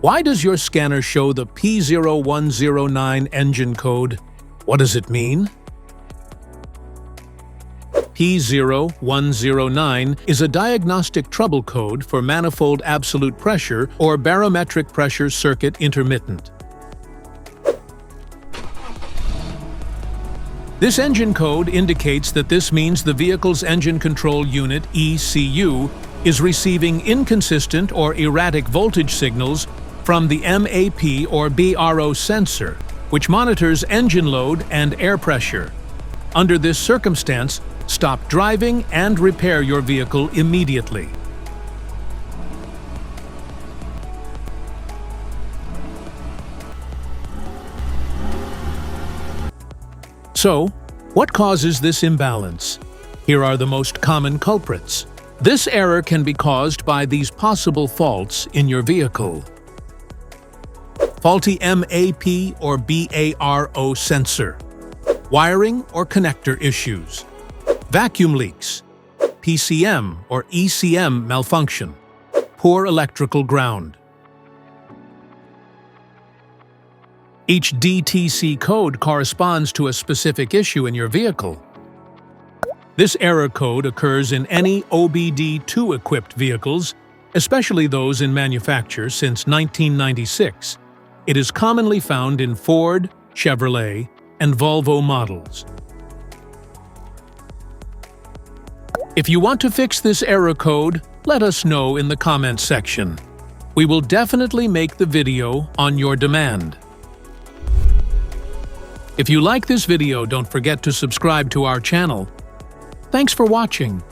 Why does your scanner show the P0109 engine code? What does it mean? P0109 is a diagnostic trouble code for manifold absolute pressure or barometric pressure circuit intermittent. This engine code indicates that this means the vehicle's engine control unit, ECU, is receiving inconsistent or erratic voltage signals from the MAP or BRO sensor, which monitors engine load and air pressure. Under this circumstance, stop driving and repair your vehicle immediately. So, what causes this imbalance? Here are the most common culprits. This error can be caused by these possible faults in your vehicle. Faulty MAP or BARO sensor. Wiring or connector issues. Vacuum leaks. PCM or ECM malfunction. Poor electrical ground. Each DTC code corresponds to a specific issue in your vehicle. This error code occurs in any OBD2-equipped vehicles, especially those in manufacture since 1996. It is commonly found in Ford, Chevrolet, and Volvo models. If you want to fix this error code, let us know in the comments section. We will definitely make the video on your demand. If you like this video, don't forget to subscribe to our channel. Thanks for watching.